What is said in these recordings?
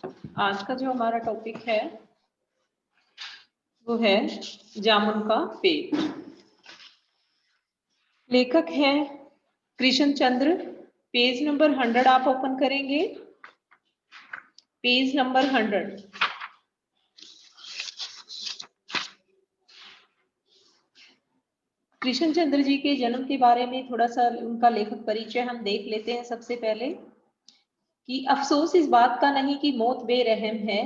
आज का जो हमारा टॉपिक है वो है जामुन का पेड़। लेखक है कृष्ण चंद्र। पेज नंबर 100 आप ओपन करेंगे। Page number 100। कृष्ण चंद्र जी के जन्म के बारे में थोड़ा सा उनका लेखक परिचय हम देख लेते हैं। सबसे पहले कि अफसोस इस बात का नहीं कि मौत बेरहम है,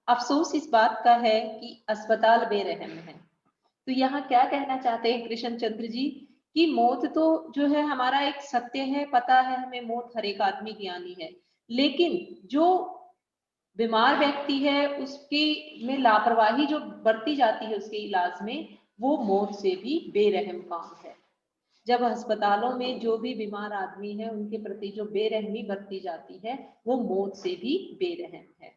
अफसोस इस बात का है कि अस्पताल बेरहम है। तो यहाँ क्या कहना चाहते हैं कृष्ण चंद्र जी कि मौत तो जो है हमारा एक सत्य है, पता है हमें मौत हर एक आदमी की आनी है, लेकिन जो बीमार व्यक्ति है उसकी में लापरवाही जो बरती जाती है उसके इलाज में, वो मौत से भी बेरहम काम है। जब अस्पतालों में जो भी बीमार आदमी है उनके प्रति जो बेरहमी बरती जाती है वो मौत से भी बेरहम है।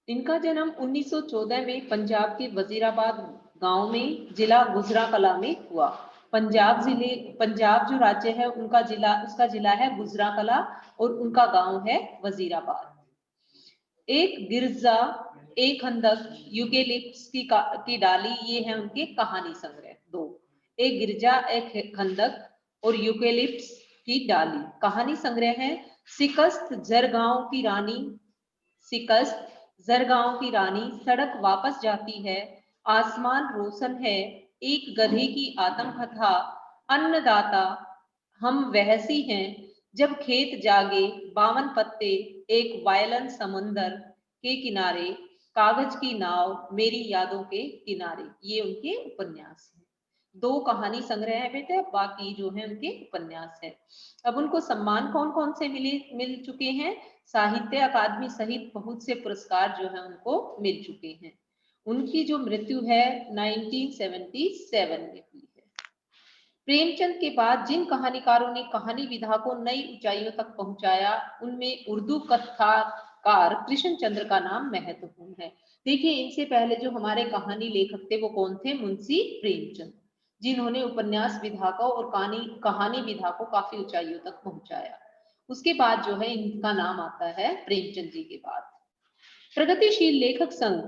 इनका जन्म 1914 में पंजाब के वजीराबाद गांव में जिला गुजरांवाला में हुआ। पंजाब जो राज्य है उसका जिला है गुजरांवाला और उनका गांव है वजीराबाद। एक गिरजा, एक खंदक, यूकेलिप्स की डाली, ये है उनके कहानी संग्रह दो। एक गिरजा, एक खंदक और यूकेलिप्स की डाली कहानी संग्रह है। शिकस्त जरगांव की रानी, सड़क वापस जाती है, आसमान रोशन है, एक गधे की आत्मकथा, अन्नदाता, हम वहसी हैं, जब खेत जागे, 52 पत्ते, एक वायलन समुंदर के किनारे, कागज की नाव, मेरी यादों के किनारे, ये उनके उपन्यास हैं। दो कहानी संग्रह है बेटे, बाकी जो है उनके उपन्यास है। अब उनको सम्मान कौन कौन से मिल चुके हैं? साहित्य अकादमी सहित बहुत से पुरस्कार जो है उनको मिल चुके हैं। उनकी जो मृत्यु है 1977 में हुई है। प्रेमचंद के बाद जिन कहानीकारों ने कहानी विधा को नई ऊंचाइयों तक पहुंचाया उनमें उर्दू कथाकार कृष्ण चंद्र का नाम महत्वपूर्ण है। देखिए, इनसे पहले जो हमारे कहानी लेखक थे वो कौन थे? मुंशी प्रेमचंद, जिन्होंने उपन्यास विधा को और कहानी विधा को काफी ऊंचाइयों तक पहुंचाया। उसके बाद जो है इनका नाम आता है प्रेमचंद जी के बाद। प्रगतिशील लेखक संघ,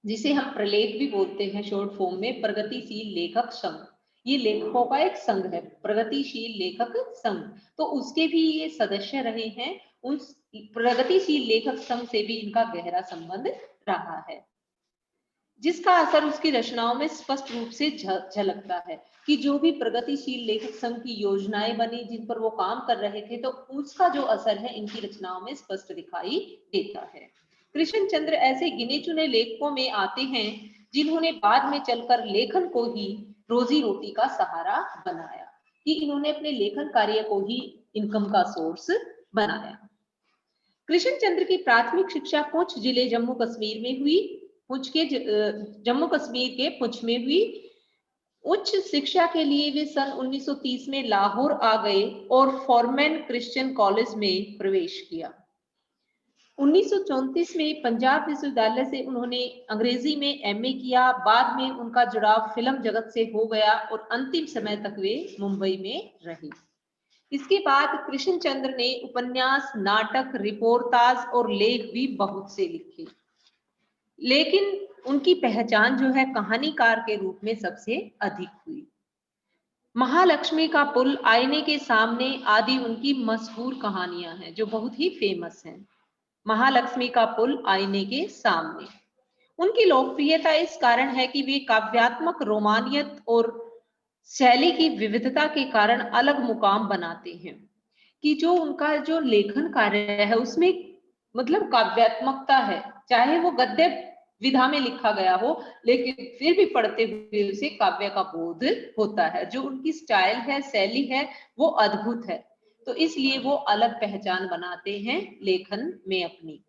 जिसे हम प्रलेख भी बोलते हैं शॉर्ट फॉर्म में, प्रगतिशील लेखक संघ, ये लेखकों का एक संघ है, प्रगतिशील लेखक संघ। तो उसके भी ये सदस्य रहे हैं। उन प्रगतिशील लेखक संघ से भी इनका गहरा संबंध रहा है, जिसका असर उसकी रचनाओं में स्पष्ट रूप से झलकता है कि जो भी प्रगतिशील लेखक संघ की योजनाएं बनी, जिन पर वो काम कर रहे थे, तो उसका जो असर है इनकी रचनाओं में स्पष्ट दिखाई देता है। कृष्ण चंद्र ऐसे गिने चुने लेखकों में आते हैं जिन्होंने बाद में चलकर लेखन को ही रोजी रोटी का सहारा बनाया, कि इन्होंने अपने लेखन कार्य को ही इनकम का सोर्स बनाया। कृष्ण चंद्र की प्राथमिक शिक्षा पुंछ जिले जम्मू कश्मीर में हुई। जम्मू कश्मीर के पुंछ में हुई। उच्च शिक्षा के लिए वे सन 1930 में लाहौर आ गए और फॉरमैन क्रिश्चियन कॉलेज में प्रवेश किया। 1934 में पंजाब विश्वविद्यालय से उन्होंने अंग्रेजी में एमए किया। बाद में उनका जुड़ाव फिल्म जगत से हो गया और अंतिम समय तक वे मुंबई में रहे। इसके बाद कृष्ण चंद्र ने उपन्यास, नाटक, रिपोर्टाज और लेख भी बहुत से लिखे, लेकिन उनकी पहचान जो है कहानीकार के रूप में सबसे अधिक हुई। महालक्ष्मी का पुल, आईने के सामने आदि उनकी मशहूर कहानियां हैं जो बहुत ही फेमस हैं। महालक्ष्मी का पुल, आईने के सामने, उनकी लोकप्रियता इस कारण है कि वे काव्यात्मक रोमानियत और शैली की विविधता के कारण अलग मुकाम बनाते हैं, कि जो उनका जो लेखन कार्य है उसमें मतलब काव्यात्मकता है, चाहे वो गद्य विधा में लिखा गया हो, लेकिन फिर भी पढ़ते हुए उसे काव्य का बोध होता है। जो उनकी स्टाइल है, शैली है, वो अद्भुत है, तो इसलिए वो अलग पहचान बनाते हैं लेखन में अपनी।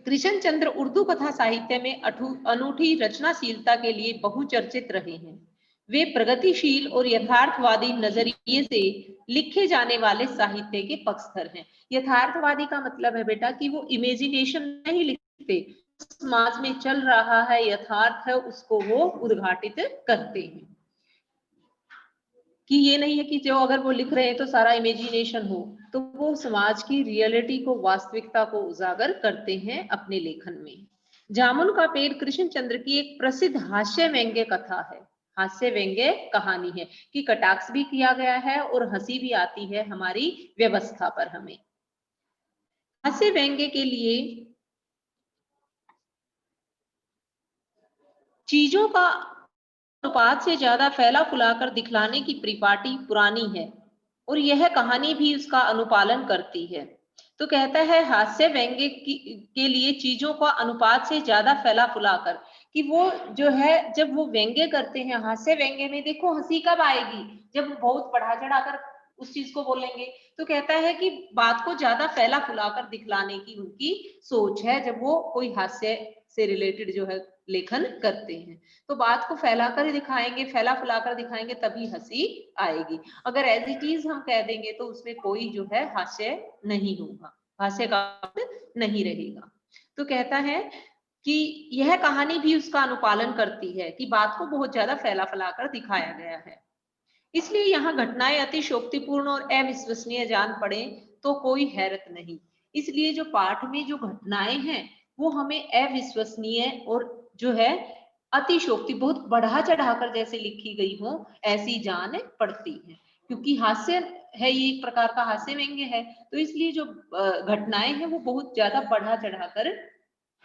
कृष्ण चंद्र उर्दू कथा साहित्य में अनूठी रचनाशीलता के लिए बहुचर्चित रहे हैं। वे प्रगतिशील और यथार्थवादी नजरिए से लिखे जाने वाले साहित्य के पक्षधर हैं। यथार्थवादी का मतलब है बेटा कि वो इमेजिनेशन नहीं लिखते, समाज में चल रहा है, यथार्थ है, उसको वो उद्घाटित करते हैं। कि ये नहीं है कि जो अगर वो लिख रहे हैं तो सारा इमेजिनेशन हो, तो वो समाज की रियलिटी को, वास्तविकता को उजागर करते हैं अपने लेखन में। जामुन का पेड़ कृष्णचंद्र की एक प्रसिद्ध हास्य व्यंग्य कथा है, हास्य व्यंग्य कहानी है कि कटाक्ष भी किया गया है और हंसी भी आती है हमारी व्यवस्था पर। हमें हास्य व्यंग्य के लिए चीजों का अनुपात से ज्यादा फैला फुलाकर दिखलाने की परिपाटी पुरानी है और यह कहानी भी उसका अनुपालन करती है। तो कहता है हास्य व्यंग्य के लिए चीजों का अनुपात से ज्यादा फैला फुलाकर, कि वो जो है जब वो व्यंग्य करते हैं, हास्य व्यंग्य में देखो हंसी कब आएगी, जब वो बहुत बढ़ा चढ़ाकर उस चीज को बोलेंगे। तो कहता है कि बात को ज्यादा फैला फुलाकर दिखलाने की उनकी सोच है जब वो कोई हास्य से रिलेटेड जो है लेखन करते हैं। तो बात को फैलाकर दिखाएंगे, फैला फुलाकर दिखाएंगे, तभी हंसी आएगी। अगर एज इट इज हम कह देंगे तो उसमें कोई जो है हास्य नहीं होगा, हास्य का नहीं रहेगा। तो कहता है कि यह कहानी भी उसका अनुपालन करती है कि बात को बहुत ज्यादा फैला फैलाकर दिखाया गया है, इसलिए यहाँ घटनाएं अतिशयोक्तिपूर्ण और अविश्वसनीय जान पड़े तो कोई हैरत नहीं। इसलिए जो पाठ में जो घटनाएं हैं वो हमें अविश्वसनीय और जो है अतिशयोक्ति, बहुत बढ़ा चढ़ाकर जैसे लिखी गई हो ऐसी जान पड़ती है, क्योंकि हास्य है, ये एक प्रकार का हास्य व्यंग्य है। तो इसलिए जो घटनाएं हैं वो बहुत ज्यादा बढ़ा चढ़ाकर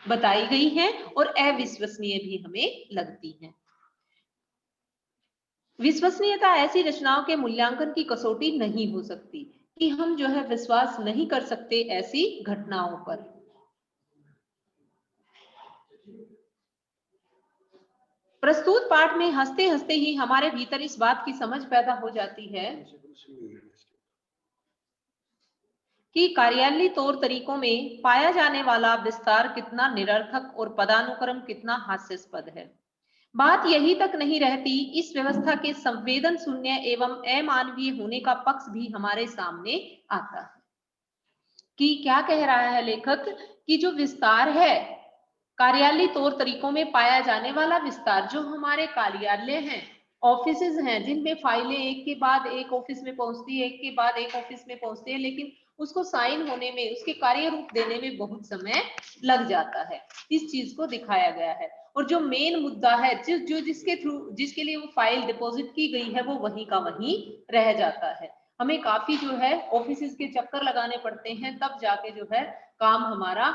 बताई गई हैं और अविश्वसनीय भी हमें लगती हैं। विश्वसनीयता ऐसी रचनाओं के मूल्यांकन की कसौटी नहीं हो सकती कि हम जो है विश्वास नहीं कर सकते ऐसी घटनाओं पर। प्रस्तुत पाठ में हंसते हंसते ही हमारे भीतर इस बात की समझ पैदा हो जाती है कि कार्यालयी तौर तरीकों में पाया जाने वाला विस्तार कितना निरर्थक और पदानुक्रम कितना हास्यास्पद है। बात यही तक नहीं रहती, इस व्यवस्था के संवेदन शून्य एवं अमानवीय होने का पक्ष भी हमारे सामने आता है। कि क्या कह रहा है लेखक कि जो विस्तार है, कार्यालयी तौर तरीकों में पाया जाने वाला विस्तार, जो हमारे कार्यालय हैं, ऑफिसेज हैं, जिनमें फाइलें एक के बाद एक ऑफिस में पहुंचती है, एक के बाद एक ऑफिस में पहुंचती है, लेकिन उसको साइन होने में, उसके कार्य रूप देने में बहुत समय लग जाता है, इस चीज को दिखाया गया है। और जो मेन मुद्दा है, जिसके थ्रू, जिसके लिए वो फाइल डिपॉजिट की गई है, वो वहीं का वहीं रह जाता है। हमें काफी जो है ऑफिसेज के चक्कर लगाने पड़ते हैं, तब जाके जो है काम हमारा,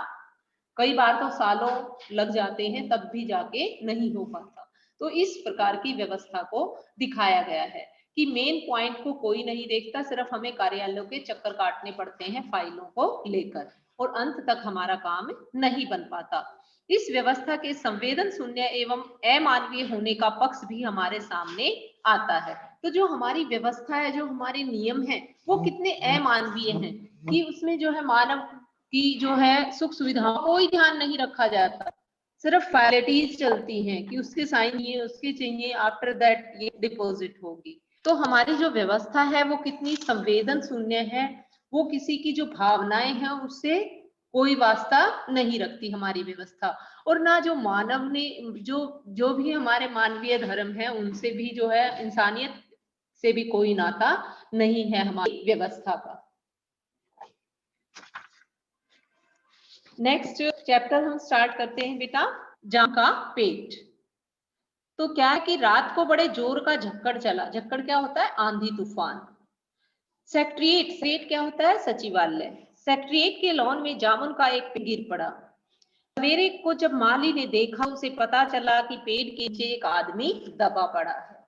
कई बार तो सालों लग जाते हैं, तब भी जाके नहीं हो पाता। तो इस प्रकार की व्यवस्था को दिखाया गया है कि मेन पॉइंट को कोई नहीं देखता, सिर्फ हमें कार्यालयों के चक्कर काटने पड़ते हैं फाइलों को लेकर, और अंत तक हमारा काम नहीं बन पाता। इस व्यवस्था के संवेदन शून्य एवं अमानवीय होने का पक्ष भी हमारे सामने आता है। तो जो हमारी व्यवस्था है, जो हमारे नियम है, वो कितने अमानवीय हैं कि उसमें जो है मानव की जो है सुख सुविधाओं कोई ध्यान नहीं रखा जाता, सिर्फ फॉर्मेलिटीज चलती हैं कि उसके साइन ये, उसके चाहिए, आफ्टर दैट ये डिपॉजिट होगी। तो हमारी जो व्यवस्था है वो कितनी संवेदन शून्य है, वो किसी की जो भावनाएं हैं उससे कोई वास्ता नहीं रखती हमारी व्यवस्था, और ना जो मानव ने जो भी हमारे मानवीय धर्म है उनसे भी जो है, इंसानियत से भी कोई नाता नहीं है हमारी व्यवस्था का। नेक्स्ट चैप्टर हम स्टार्ट करते हैं बेटा, जामुन का पेट। तो क्या है कि रात को बड़े जोर का झक्कड़ चला। झक्कड़ क्या होता है? आंधी तूफान। सेक्रेटरिएट क्या होता है? सचिवालय। सेक्रेटरिएट के लॉन में जामुन का एक पेड़ गिर पड़ा। सवेरे को जब माली ने देखा, उसे पता चला कि पेड़ के नीचे एक आदमी दबा पड़ा है।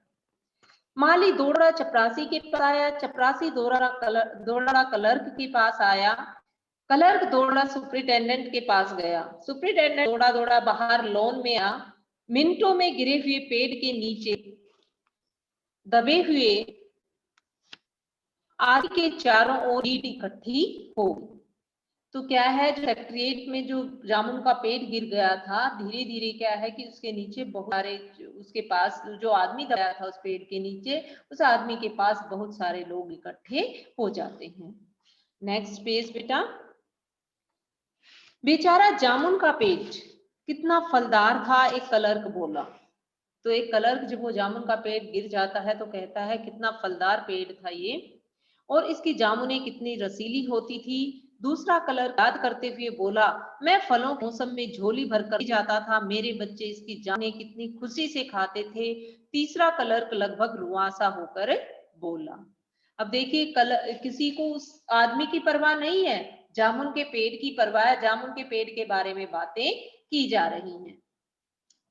माली दौड़ा चपरासी के पास आया, चपरासी दौड़ा क्लर्क के पास आया, क्लर्क दौड़ा सुपरिटेंडेंट के पास गया, सुपरिटेंडेंट दौड़ा बाहर लॉन में आ। मिनटों में गिरे हुए पेड़ के नीचे दबे हुए आदमी के चारों ओर भीड़ इकट्ठी हो गई। तो क्या है, जो सेक्रेटरिएट में जो जामुन का पेड़ गिर गया था, धीरे धीरे क्या है कि उसके नीचे बहुत सारे, उसके पास जो आदमी दबाया था उस पेड़ के नीचे, उस आदमी के पास बहुत सारे लोग इकट्ठे हो जाते हैं। नेक्स्ट पेज बेटा। बेचारा जामुन का पेड़ कितना फलदार था, एक क्लर्क बोला। तो एक क्लर्क जब वो जामुन का पेड़ गिर जाता है तो कहता है कितना फलदार पेड़ था ये, और इसकी जामुनें कितनी रसीली होती थी। दूसरा क्लर्क याद करते हुए बोला, मैं फलों के मौसम में झोली भरकर जाता था, मेरे बच्चे इसकी जामुनें कितनी खुशी से खाते थे। तीसरा क्लर्क लगभग रुआंसा होकर बोला। अब देखिए, किसी को उस आदमी की परवाह नहीं है, जामुन के पेड़ की परवाह है। जामुन के पेड़ के बारे में बातें की जा रही हैं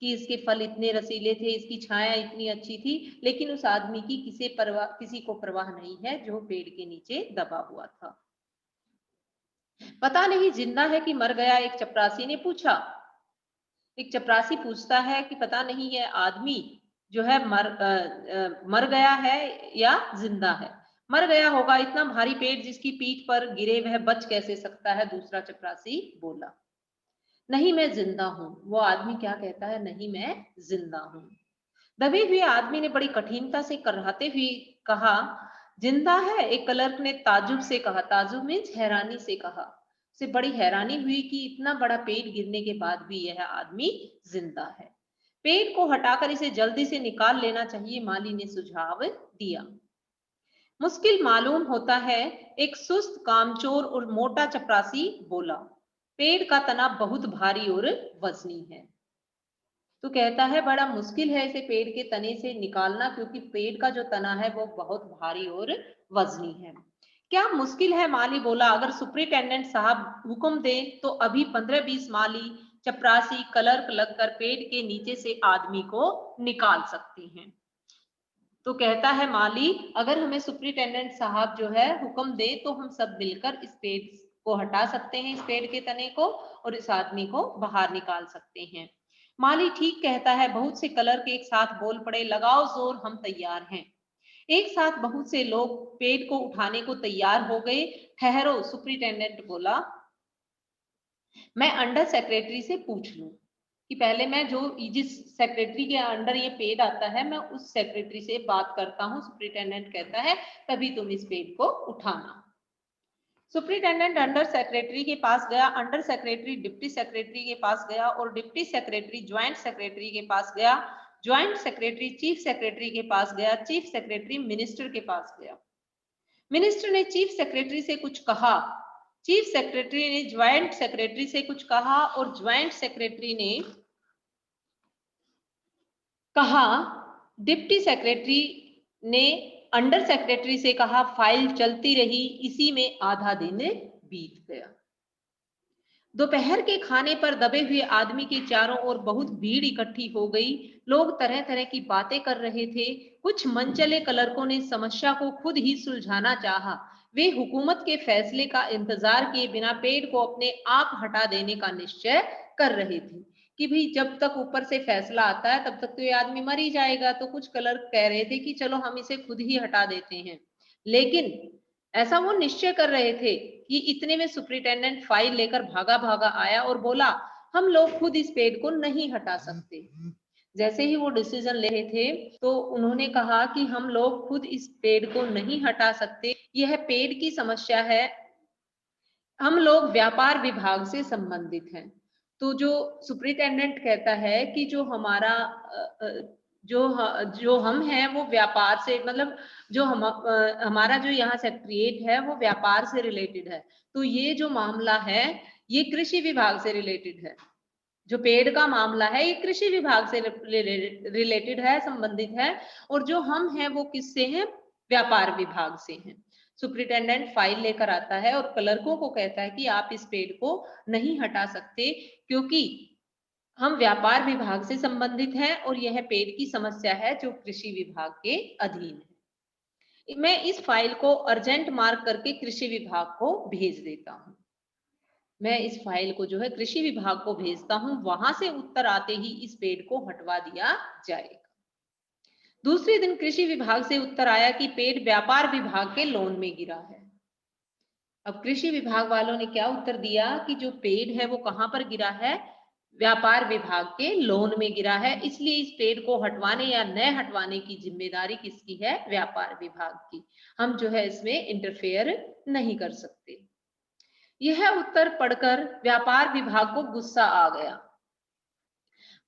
कि इसके फल इतने रसीले थे, इसकी छाया इतनी अच्छी थी, लेकिन उस आदमी की किसी को परवाह नहीं है जो पेड़ के नीचे दबा हुआ था। पता नहीं जिंदा है कि मर गया, एक चपरासी ने पूछा। एक चपरासी पूछता है कि पता नहीं ये आदमी जो है मर गया है या जिंदा है। मर गया होगा, इतना भारी पेड़ जिसकी पीठ पर गिरे वह बच कैसे सकता है, दूसरा चपरासी बोला। नहीं, मैं जिंदा हूं। वो आदमी क्या कहता है, नहीं मैं जिंदा हूं। दबे हुए आदमी ने बड़ी कठिनता से कराहते हुए कहा, जिंदा है? एक क्लर्क ने ताजुब से कहा। ताजुब मीन्स हैरानी से कहा। उसे बड़ी हैरानी हुई कि इतना बड़ा पेड़ गिरने के बाद भी यह आदमी जिंदा है। पेड़ को हटाकर इसे जल्दी से निकाल लेना चाहिए, माली ने सुझाव दिया। मुश्किल मालूम होता है, एक सुस्त कामचोर और मोटा चपरासी बोला। पेड़ का तना बहुत भारी और वजनी है। तो कहता है बड़ा मुश्किल है इसे पेड़ के तने से निकालना, क्योंकि पेड़ का जो तना है वो बहुत भारी और वजनी है। क्या मुश्किल है, माली बोला, अगर सुपरिटेंडेंट साहब हुक्म दे तो अभी 15-20 माली, चपरासी, क्लर्क लगकर पेड़ के नीचे से आदमी को निकाल सकते हैं। तो कहता है माली, अगर हमें सुपरिटेंडेंट साहब जो है हुक्म दे तो हम सब मिलकर इस पेड़ को हटा सकते हैं, इस पेड़ के तने को, और इस आदमी को बाहर निकाल सकते हैं। माली ठीक कहता है। बहुत से क्लर्क एक साथ बोल पड़े, लगाओ जोर, हम तैयार हैं। एक साथ बहुत से लोग पेड़ को उठाने को तैयार हो गए। ठहरो, सुपरिटेंडेंट बोला, मैं अंडर सेक्रेटरी से पूछ लूं कि पहले मैं जिस सेक्रेटरी के अंडर ये पेड़ आता है मैं उस सेक्रेटरी से बात करता हूँ। सुपरिटेंडेंट कहता है तभी तुम इस पेड़ को उठाना। सुपरिटेंडेंट अंडर सेक्रेटरी के पास गया, अंडर सेक्रेटरी डिप्टी सेक्रेटरी के पास गया, और डिप्टी सेक्रेटरी ज्वाइंट सेक्रेटरी के पास गया, ज्वाइंट सेक्रेटरी चीफ सेक्रेटरी के पास गया, चीफ सेक्रेटरी मिनिस्टर के पास गया। मिनिस्टर ने चीफ सेक्रेटरी से कुछ कहा, चीफ सेक्रेटरी ने ज्वाइंट सेक्रेटरी से कुछ कहा, और ज्वाइंट सेक्रेटरी ने कहा, डिप्टी सेक्रेटरी ने अंडर सेक्रेटरी से कहा। फाइल चलती रही, इसी में आधा दिन बीत गया। दोपहर के खाने पर दबे हुए आदमी के चारों ओर बहुत भीड़ इकट्ठी हो गई। लोग तरह तरह की बातें कर रहे थे। कुछ मनचले क्लर्कों ने समस्या को खुद ही सुलझाना चाहा। वे हुकूमत के फैसले का इंतजार किए बिना पेड़ को अपने आप हटा देने का निश्चय कर रहे थे कि भाई जब तक ऊपर से फैसला आता है तब तक तो ये आदमी मर ही जाएगा। तो कुछ क्लर्क कह रहे थे कि चलो हम इसे खुद ही हटा देते हैं, लेकिन ऐसा वो निश्चय कर रहे थे कि इतने में सुपरिटेंडेंट फाइल लेकर भागा भागा आया और बोला, हम लोग खुद इस पेड़ को नहीं हटा सकते। जैसे ही वो डिसीजन ले रहे थे तो उन्होंने कहा कि हम लोग खुद इस पेड़ को नहीं हटा सकते, यह पेड़ की समस्या है, हम लोग व्यापार विभाग से संबंधित हैं। तो जो सुपरिटेंडेंट कहता है कि जो हमारा जो हम हैं वो व्यापार से, मतलब हमारा जो यहाँ सेक्रेटरीट है वो व्यापार से रिलेटेड है, तो ये जो मामला है ये कृषि विभाग से रिलेटेड है। जो पेड़ का मामला है ये कृषि विभाग से रिलेटेड है, संबंधित है, और जो हम हैं वो किससे हैं, व्यापार विभाग से हैं। सुपरिटेंडेंट फाइल लेकर आता है और क्लर्कों को कहता है कि आप इस पेड़ को नहीं हटा सकते क्योंकि हम व्यापार विभाग से संबंधित हैं और यह पेड़ की समस्या है जो कृषि विभाग के अधीन है। मैं इस फाइल को अर्जेंट मार्क करके कृषि विभाग को भेज देता हूँ। मैं इस फाइल को जो है कृषि विभाग को भेजता हूँ, वहां से उत्तर आते ही इस पेड़ को हटवा दिया जाएगा। दूसरे दिन कृषि विभाग से उत्तर आया कि पेड़ व्यापार विभाग के लोन में गिरा है। अब कृषि विभाग वालों ने क्या उत्तर दिया कि जो पेड़ है वो कहाँ पर गिरा है, व्यापार विभाग के लोन में गिरा है, इसलिए इस पेड़ को हटवाने या न हटवाने की जिम्मेदारी किसकी है, व्यापार विभाग की। हम जो है इसमें इंटरफेयर नहीं कर सकते। यह उत्तर पढ़कर व्यापार विभाग को गुस्सा आ गया।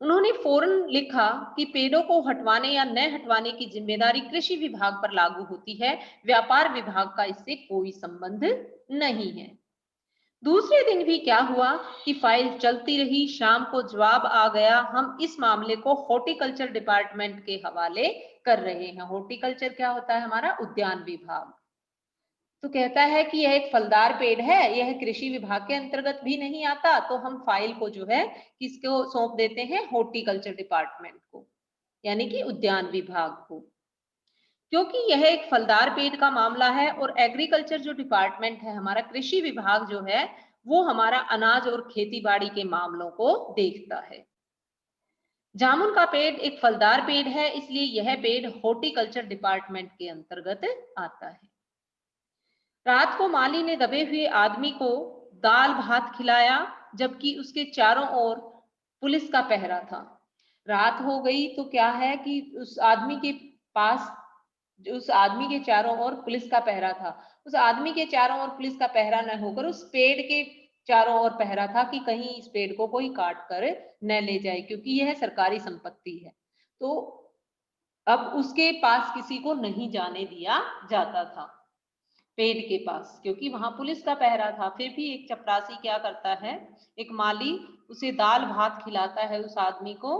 उन्होंने फौरन लिखा कि पेड़ों को हटवाने या न हटवाने की जिम्मेदारी कृषि विभाग पर लागू होती है, व्यापार विभाग का इससे कोई संबंध नहीं है। दूसरे दिन भी क्या हुआ कि फाइल चलती रही, शाम को जवाब आ गया। हम इस मामले को हॉर्टिकल्चर डिपार्टमेंट के हवाले कर रहे हैं। हॉर्टिकल्चर क्या होता है? हमारा उद्यान विभाग। तो कहता है कि यह एक फलदार पेड़ है, यह कृषि विभाग के अंतर्गत भी नहीं आता, तो हम फाइल को जो है किसको सौंप देते हैं? हॉर्टिकल्चर डिपार्टमेंट को, यानी कि उद्यान विभाग को। क्योंकि यह एक फलदार पेड़ का मामला है और एग्रीकल्चर जो डिपार्टमेंट है, हमारा कृषि विभाग जो है, वो हमारा अनाज और खेतीबाड़ी के मामलों को देखता है। जामुन का पेड़ एक फलदार पेड़ है, इसलिए यह पेड़ हॉर्टिकल्चर डिपार्टमेंट के अंतर्गत आता है। रात को माली ने दबे हुए आदमी को दाल भात खिलाया, जबकि उसके चारों ओर पुलिस का पहरा था। रात हो गई तो क्या है कि उस आदमी के पास, उस आदमी के चारों ओर पुलिस का पहरा था। उस आदमी के चारों ओर पुलिस का पहरा न होकर उस पेड़ के चारों ओर पहरा था कि कहीं इस पेड़ को कोई काट कर न ले जाए, क्योंकि यह सरकारी संपत्ति है। तो अब उसके पास किसी को नहीं जाने दिया जाता था, पेड़ के पास, क्योंकि वहां पुलिस का पहरा था। फिर भी एक चपरासी क्या करता है, एक माली उसे दाल भात खिलाता है उस आदमी को।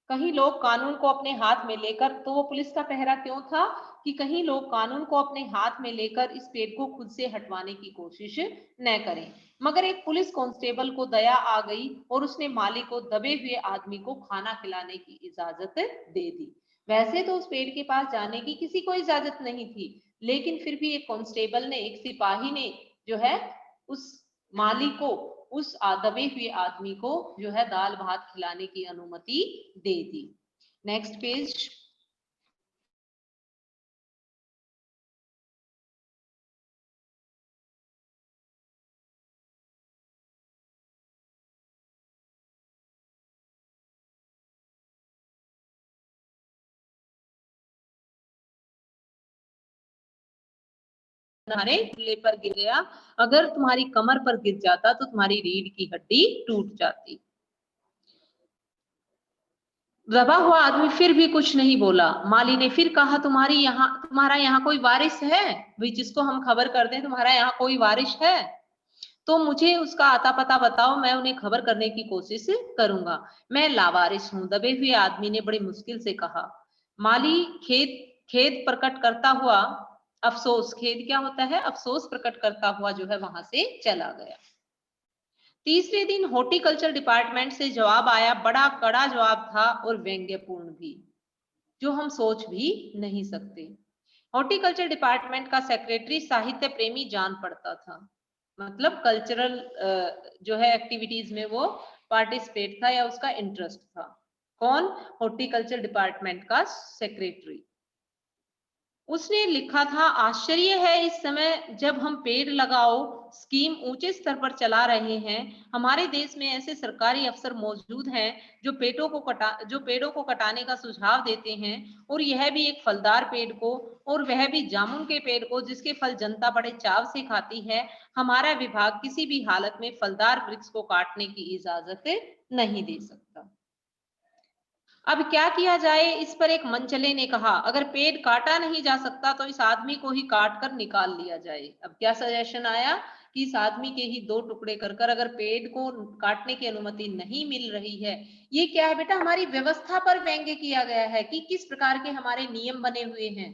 कहीं लोग कानून को अपने हाथ में लेकर, तो वो पुलिस का पहरा क्यों था कि कहीं लोग कानून को अपने हाथ में लेकर इस पेड़ को खुद से हटवाने की कोशिश न करें। मगर एक पुलिस कांस्टेबल को दया आ गई और उसने माली को दबे हुए आदमी को खाना खिलाने की इजाजत दे दी। वैसे तो उस पेड़ के पास जाने की किसी को इजाजत नहीं थी, लेकिन फिर भी एक कांस्टेबल ने, एक सिपाही ने जो है उस माली को, उस दबे हुए आदमी को जो है दाल भात खिलाने की अनुमति दे दी। Next page. तुम्हारे चूल्हे पर गिर गया, अगर तुम्हारी कमर पर गिर जाता तो तुम्हारी रीढ़ की हड्डी टूट जाती। दबा हुआ आदमी फिर भी कुछ नहीं बोला। माली ने फिर कहा, तुम्हारा यहाँ कोई वारिस है? भाई जिसको हम खबर कर दें, तुम्हारा यहाँ कोई वारिस है तो मुझे उसका आता पता बताओ, मैं उन्हें खबर करने की कोशिश करूंगा। मैं लावारिस हूं, दबे हुए आदमी ने बड़ी मुश्किल से कहा। माली खेद प्रकट करता हुआ, अफसोस, खेद क्या होता है? अफसोस प्रकट करता हुआ जो है वहां से चला गया। तीसरे दिन हॉर्टिकल्चर डिपार्टमेंट से जवाब आया, बड़ा कड़ा जवाब था और व्यंग्यपूर्ण भी, जो हम सोच भी नहीं सकते। हॉर्टिकल्चर डिपार्टमेंट का सेक्रेटरी साहित्य प्रेमी जान पड़ता था, मतलब कल्चरल जो है एक्टिविटीज में वो पार्टिसिपेट था या उसका इंटरेस्ट था। कौन? हॉर्टिकल्चर डिपार्टमेंट का सेक्रेटरी। उसने लिखा था, आश्चर्य है इस समय जब हम पेड़ लगाओ स्कीम ऊंचे स्तर पर चला रहे हैं, हमारे देश में ऐसे सरकारी अफसर मौजूद हैं जो पेड़ों को कटाने का सुझाव देते हैं, और यह भी एक फलदार पेड़ को, और वह भी जामुन के पेड़ को जिसके फल जनता बड़े चाव से खाती है। हमारा विभाग किसी भी हालत में फलदार वृक्ष को काटने की इजाजत नहीं दे सकता। अब क्या किया जाए, इस पर एक मनचले ने कहा, अगर पेड़ काटा नहीं जा सकता तो इस आदमी को ही काट कर निकाल लिया जाए। अब क्या सजेशन आया कि इस आदमी के ही दो टुकड़े कर कर, अगर पेड़ को काटने की अनुमति नहीं मिल रही है। ये क्या है बेटा? हमारी व्यवस्था पर व्यंग्य किया गया है कि किस प्रकार के हमारे नियम बने हुए हैं।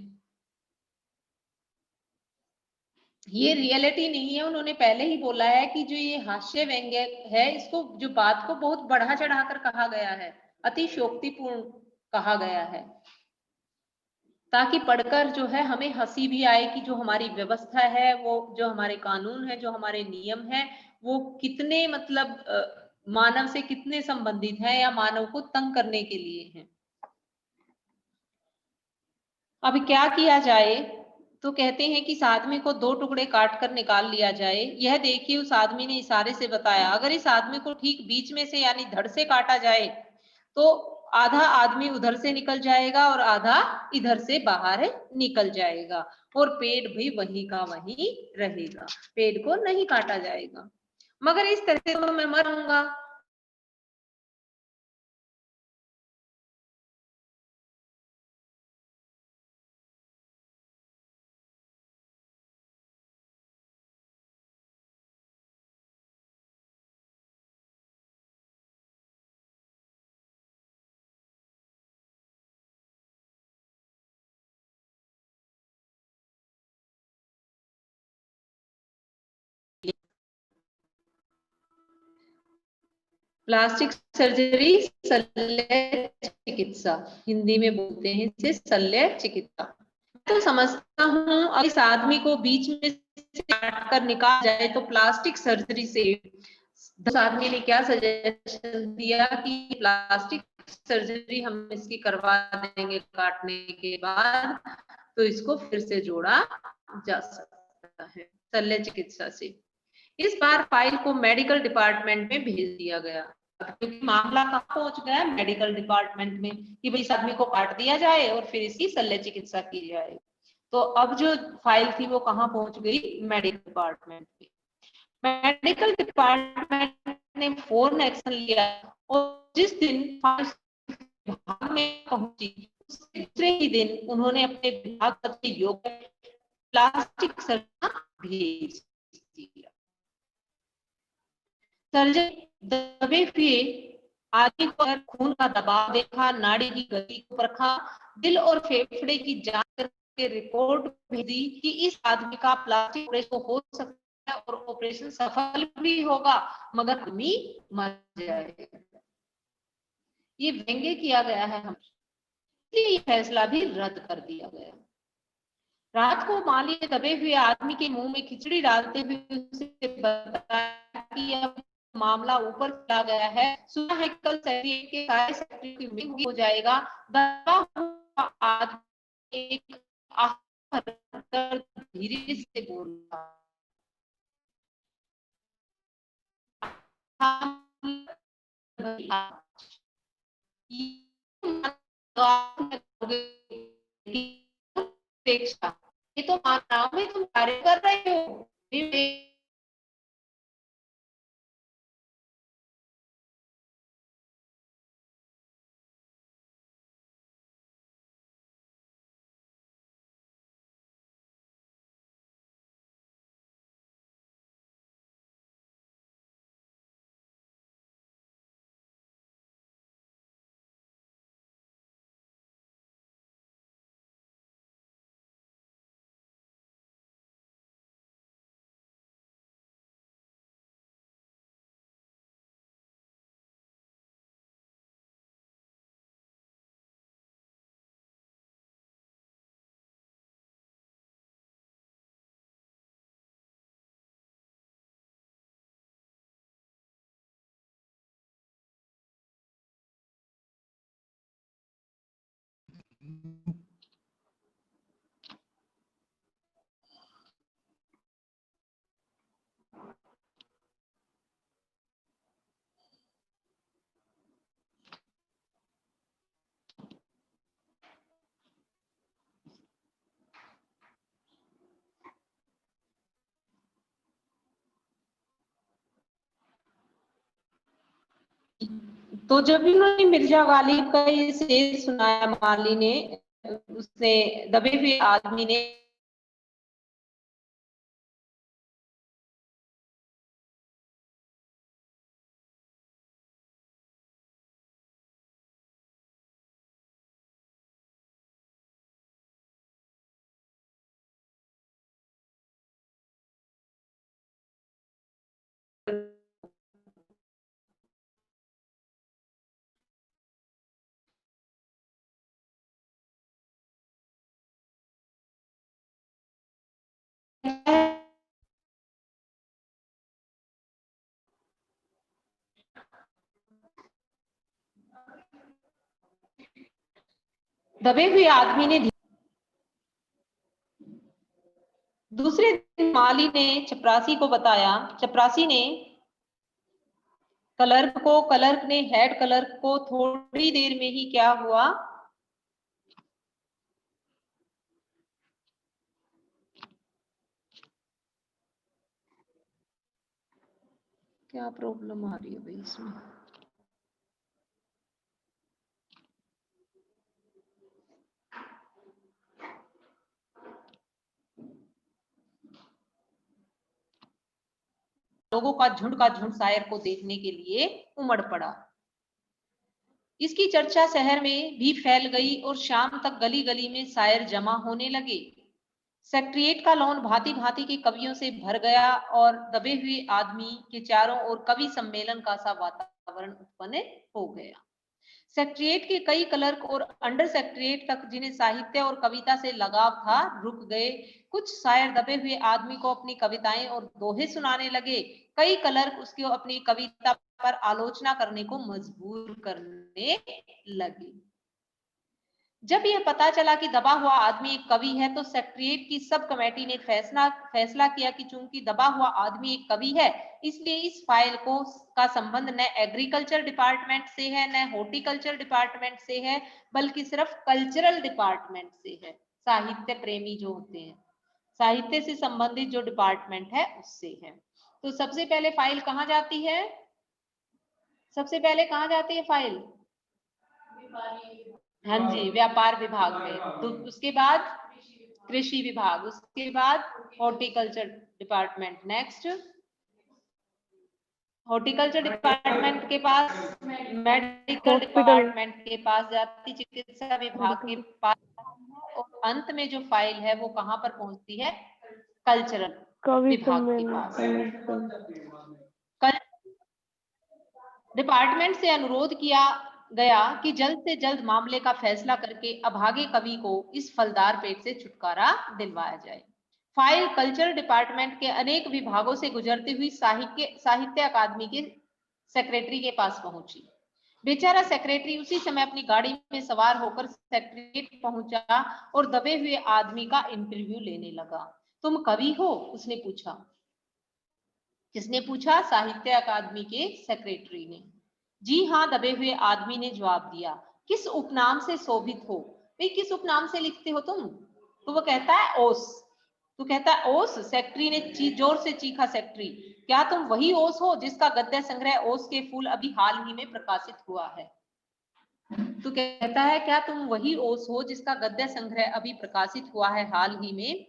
ये रियलिटी नहीं है। उन्होंने पहले ही बोला है कि जो ये हास्य व्यंग्य है, इसको, जो बात को बहुत बढ़ा चढ़ाकर कहा गया है, अतिशयोक्तिपूर्ण कहा गया है, ताकि पढ़कर जो है हमें हंसी भी आए कि जो हमारी व्यवस्था है, वो जो हमारे कानून है, जो हमारे नियम है, वो कितने मतलब मानव से कितने संबंधित है या मानव को तंग करने के लिए है। अब क्या किया जाए? तो कहते हैं कि इस आदमी को दो टुकड़े काट कर निकाल लिया जाए। यह देखिए, उस आदमी ने इशारे से बताया, अगर इस आदमी को ठीक बीच में से यानी धड़ से काटा जाए तो आधा आदमी उधर से निकल जाएगा और आधा इधर से बाहर निकल जाएगा, और पेड़ भी वहीं का वहीं रहेगा, पेड़ को नहीं काटा जाएगा। मगर इस तरह से तो मैं मरूंगा। प्लास्टिक सर्जरी शल्य चिकित्सा, हिंदी में बोलते हैं इसे शल्य चिकित्सा। तो समझता हूँ अब इस आदमी को बीच में से काट कर निकाल जाए तो प्लास्टिक सर्जरी से। उस आदमी ने क्या सजेशन दिया कि प्लास्टिक सर्जरी हम इसकी करवा देंगे काटने के बाद, तो इसको फिर से जोड़ा जा सकता है शल्य चिकित्सा से। इस बार फाइल को मेडिकल डिपार्टमेंट में भेज दिया गया, क्योंकि मामला कहाँ पहुंच गया, मेडिकल डिपार्टमेंट में, कि भाई इस आदमी को काट दिया जाए और फिर इसकी शल्य चिकित्सा की जाए। तो अब जो फाइल थी वो कहाँ पहुंच गई, मेडिकल डिपार्टमेंट में। मेडिकल डिपार्टमेंट ने फौरन एक्शन लिया और जिस दिन फाइल विभाग में पहुंची उसके दूसरे ही दिन उन्होंने अपने विभाग के योग प्लास्टिक सर्जरी भेज दिया। सर्जन दबे हुए आदमी पर खून का दबाव देखा, नाड़ी की गति को परखा, दिल और फेफड़े की जांच करके रिपोर्ट भेजी कि इस आदमी का प्लास्टिक ऑपरेशन हो सकता है और ऑपरेशन सफल भी होगा, मगर आदमी मर जाएगा। ये व्यंग्य किया गया है हम, इसलिए ये फैसला भी रद्द कर दिया गया। रात को माली ने दबे हुए आदमी के मुंह में खिचड़ी डालते हुए उसे बताया कि अब मामला ऊपर चला गया है, सुना है कल सेक्रेटरी के सारे सेक्रेटरी की मीटिंग हो जाएगा। दबा हुआ आदमी एक आह भरकर धीरे से बोला, ये तो मानव में तुम कार्य कर रहे हो। तो जब इन्होंने मिर्जा गालिब का ये शेर सुनाया माली ने, उसने दबे हुए आदमी ने दबे हुए आदमी ने दूसरे दिन माली ने चपरासी को बताया, चपरासी ने क्लर्क को, क्लर्क ने हेड क्लर्क को। थोड़ी देर में ही क्या हुआ, क्या प्रॉब्लम आ रही है भाई इसमें। लोगों का झुंड शायर को देखने के लिए उमड़ पड़ा। इसकी चर्चा शहर में भी फैल गई और शाम तक गली गली में शायर जमा होने लगे। सेक्रेटेरिएट का लॉन भांति भांति के कवियों से भर गया और दबे हुए आदमी के चारों ओर कवि सम्मेलन का सा वातावरण वातावरण उत्पन्न हो गया। सेक्रेटरिएट के कई क्लर्क और अंडर सेक्रेटरिएट तक जिन्हें साहित्य और कविता से लगाव था रुक गए। कुछ शायर दबे हुए आदमी को अपनी कविताएं और दोहे सुनाने लगे। कई क्लर्क उसको अपनी कविता पर आलोचना करने को मजबूर करने लगे। जब यह पता चला कि दबा हुआ आदमी एक कवि है तो सेक्रेटरिएट की सब कमेटी ने फैसला किया कि चूंकि दबा हुआ आदमी एक कवि है, इसलिए इस फाइल को का संबंध न एग्रीकल्चर डिपार्टमेंट से है न हॉर्टिकल्चर डिपार्टमेंट से है, बल्कि सिर्फ कल्चरल डिपार्टमेंट से है। साहित्य प्रेमी जो होते हैं, साहित्य से संबंधित जो डिपार्टमेंट है उससे है। तो सबसे पहले फाइल कहाँ जाती है? सबसे पहले कहाँ जाती है फाइल? हाँ जी, व्यापार विभाग में। तो उसके बाद कृषि विभाग, उसके बाद horticulture department. Next horticulture department के पास मेडिकल डिपार्टमेंट के पास जाती, चिकित्सा विभाग के पास, और अंत में जो फाइल है वो कहाँ पर पहुंचती है? कल्चरल विभाग के पास। डिपार्टमेंट से अनुरोध किया गया कि जल्द से जल्द मामले का फैसला करके अभागे कवि को इस फलदार पेट से छुटकारा दिलवाया जाए। फाइल कल्चर डिपार्टमेंट के अनेक विभागों से गुजरती हुई साहित्य अकादमी के सेक्रेटरी के पास पहुंची। बेचारा सेक्रेटरी उसी समय अपनी गाड़ी में सवार होकर सेक्रेटरी पहुंचा और दबे हुए आदमी का इंटरव्यू लेने लगा। तुम कवि हो? उसने पूछा। किसने पूछा? साहित्य अकादमी के सेक्रेटरी ने। जी हाँ, दबे हुए आदमी ने जवाब दिया। किस उपनाम से शोभित हो? भाई किस उपनाम से लिखते हो तुम? तो वो कहता है ओस। तो कहता है ओस? सेक्रेटरी ने जोर से चीखा। सेक्रेटरी, क्या तुम वही ओस हो जिसका गद्य संग्रह ओस के फूल अभी हाल ही में प्रकाशित हुआ है? तो कहता है क्या तुम वही ओस हो जिसका गद्य संग्रह अभी प्रकाशित हुआ है हाल ही में?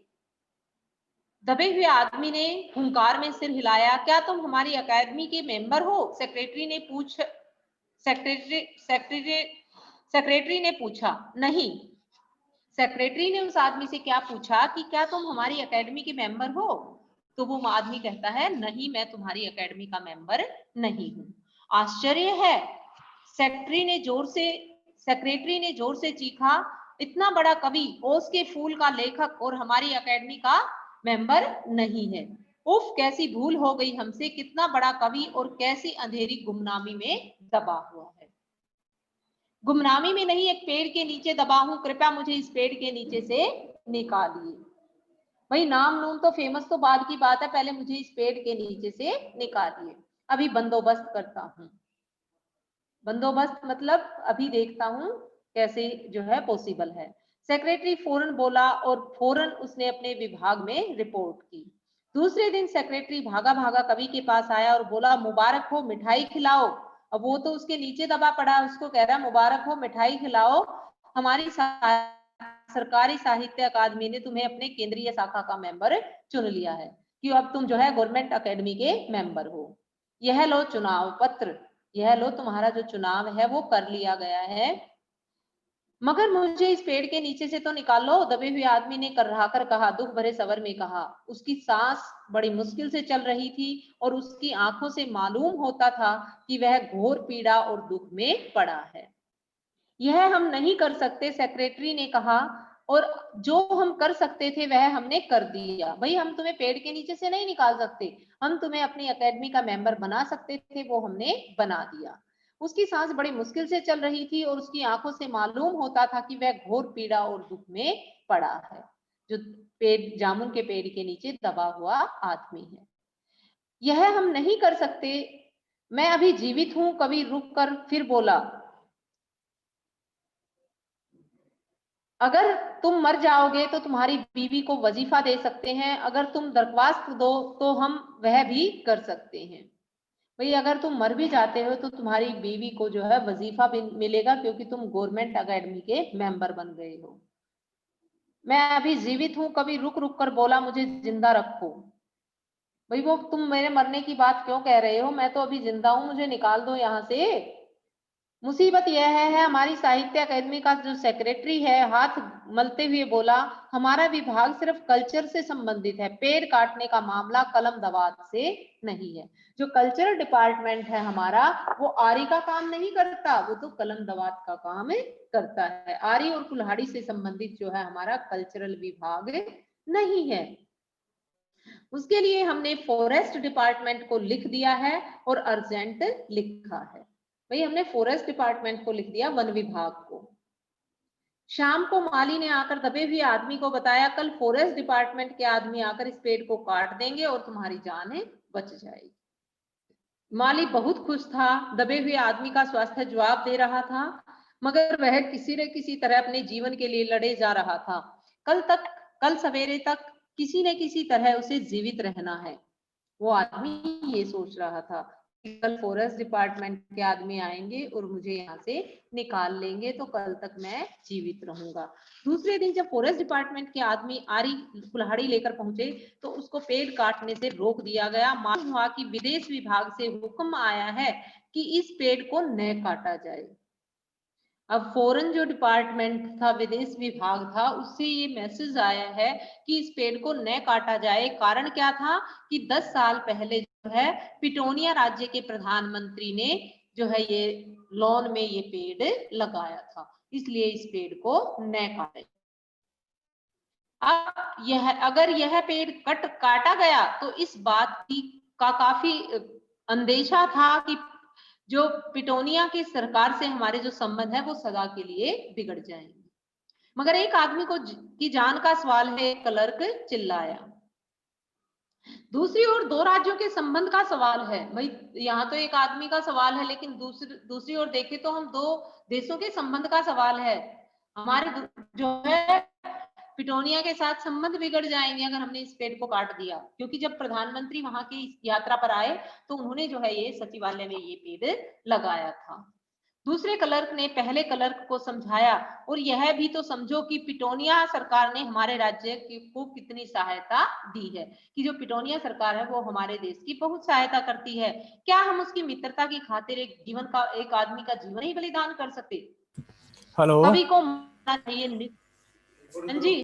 दबे हुए आदमी ने हुंकार में सिर हिलाया। क्या तुम हमारी अकादमी के मेंबर हो? सेक्रेटरी ने पूछा। नहीं। सेक्रेटरी ने उस आदमी से क्या पूछा कि क्या तुम हमारी अकेडमी के मेंबर हो? तो वो आदमी कहता है नहीं, मैं तुम्हारी अकेडमी का मेंबर नहीं हूं। आश्चर्य है, सेक्रेटरी ने जोर से चीखा, इतना बड़ा कवि, ओस के फूल का लेखक और हमारी अकेडमी का मेंबर नहीं है। उफ, कैसी भूल हो गई हमसे, कितना बड़ा कवि और कैसी अंधेरी गुमनामी में दबा हुआ है। गुमनामी में नहीं, एक पेड़ के नीचे दबा हूं, कृपया मुझे इस पेड़ के नीचे से निकालिए। भाई नाम नूम तो फेमस तो बाद की बात है, पहले मुझे इस पेड़ के नीचे से निकालिए, अभी बंदोबस्त करता हूं। बंदोबस्त मतलब अभी देखता हूं कैसे जो है पॉसिबल है। सेक्रेटरी फौरन बोला और फौरन उसने अपने विभाग में रिपोर्ट की। दूसरे दिन सेक्रेटरी भागा भागा कवि के पास आया और बोला, मुबारक हो, मिठाई खिलाओ। अब वो तो उसके नीचे दबा पड़ा, उसको कह रहा मुबारक हो, मिठाई खिलाओ, हमारी सरकारी साहित्य अकादमी ने तुम्हें अपने केंद्रीय शाखा का मेंबर चुन लिया है कि अब तुम जो है गवर्नमेंट अकेडमी के मेंबर हो। यह लो चुनाव पत्र, यह लो तुम्हारा जो चुनाव है वो कर लिया गया है, मगर मुझे इस पेड़ के नीचे से तो निकालो। दबे हुए आदमी ने कर कहा, दुख भरे स्वर में कहा। उसकी सांस बड़ी मुश्किल से चल रही थी और उसकी आंखों से मालूम होता था कि वह घोर पीड़ा और दुख में पड़ा है। यह हम नहीं कर सकते, सेक्रेटरी ने कहा, और जो हम कर सकते थे वह हमने कर दिया। भाई हम तुम्हें पेड़ के नीचे से नहीं निकाल सकते, हम तुम्हें अपनी अकेडमी का मेंबर बना सकते थे, वो हमने बना दिया। उसकी सांस बड़ी मुश्किल से चल रही थी और उसकी आंखों से मालूम होता था कि वह घोर पीड़ा और दुख में पड़ा है, जो पेड़ जामुन के पेड़ के नीचे दबा हुआ आदमी है। यह हम नहीं कर सकते, मैं अभी जीवित हूं। कवि रुक कर फिर बोला, अगर तुम मर जाओगे तो तुम्हारी बीवी को वजीफा दे सकते हैं, अगर तुम दरख्वास्त दो तो हम वह भी कर सकते हैं। भाई अगर तुम मर भी जाते हो तो तुम्हारी बीवी को जो है वजीफा भी मिलेगा, क्योंकि तुम गवर्नमेंट अकेडमी के मेंबर बन गए हो। मैं अभी जीवित हूं। कभी रुक रुक कर बोला, मुझे जिंदा रखो। भाई वो तुम मेरे मरने की बात क्यों कह रहे हो, मैं तो अभी जिंदा हूं, मुझे निकाल दो यहाँ से। मुसीबत यह है हमारी साहित्य अकादमी का जो सेक्रेटरी है हाथ मलते हुए बोला, हमारा विभाग सिर्फ कल्चर से संबंधित है, पेड़ काटने का मामला कलम दवात से नहीं है। जो कल्चरल डिपार्टमेंट है हमारा, वो आरी का काम नहीं करता, वो तो कलम दवात का काम करता है। आरी और कुल्हाड़ी से संबंधित जो है हमारा कल्चरल विभाग नहीं है। उसके लिए हमने फॉरेस्ट डिपार्टमेंट को लिख दिया है और अर्जेंट लिखा है। भाई हमने फॉरेस्ट डिपार्टमेंट को लिख दिया, वन विभाग को। शाम को माली ने आकर दबे हुए आदमी को बताया, कल फॉरेस्ट डिपार्टमेंट के आदमी आकर इस पेड़ को काट देंगे और तुम्हारी जान बच जाएगी। माली बहुत खुश था, दबे हुए आदमी का स्वास्थ्य जवाब दे रहा था, मगर वह किसी न किसी तरह अपने जीवन के लिए लड़े जा रहा था। कल सवेरे तक किसी न किसी तरह उसे जीवित रहना है। वो आदमी ये सोच रहा था कि कल फॉरेस्ट डिपार्टमेंट के आदमी आएंगे और मुझे यहाँ से निकाल लेंगे, तो कल तक मैं जीवित रहूंगा। दूसरे दिन जब फॉरेस्ट डिपार्टमेंट के आदमी आरी कुल्हाड़ी लेकर पहुंचे तो उसको पेड़ काटने से रोक दिया गया। मालूम हुआ कि विदेश विभाग से हुक्म आया है कि इस पेड़ को न काटा जाए। अब फॉरेन जो डिपार्टमेंट था, विदेश विभाग था, उससे ये मैसेज आया है कि इस पेड़ को न काटा जाए। कारण क्या था कि 10 साल पहले जो है पिटोनिया राज्य के प्रधानमंत्री ने जो है ये लॉन में ये पेड़ लगाया था, इसलिए इस पेड़ को न काटे। अब अगर यह पेड़ काटा गया तो इस बात की का काफी अंदेशा था कि जो पिटोनिया की सरकार से हमारे जो संबंध है वो सदा के लिए बिगड़ जाएंगे। मगर एक आदमी की जान का सवाल है, क्लर्क चिल्लाया। दूसरी ओर दो राज्यों के संबंध का सवाल है। भाई यहाँ तो एक आदमी का सवाल है, लेकिन दूसरी ओर देखें तो हम दो देशों के संबंध का सवाल है। हमारे जो है पिटोनिया के साथ संबंध बिगड़ जाएंगे अगर हमने इस पेड़ को काट दिया, क्योंकि जब प्रधानमंत्री वहां की यात्रा पर आए तो उन्होंने जो है ये सचिवालय में ये पेड़ लगाया था। दूसरे क्लर्क ने पहले क्लर्क को समझाया, और यह भी तो समझो कि पिटोनिया सरकार ने हमारे राज्य को कितनी सहायता दी है, कि जो पिटोनिया सरकार है वो हमारे देश की बहुत सहायता करती है। क्या हम उसकी मित्रता की खातिर एक आदमी का जीवन ही बलिदान कर सकते? हेलो, सभी को मानना चाहिए। हाँ जी।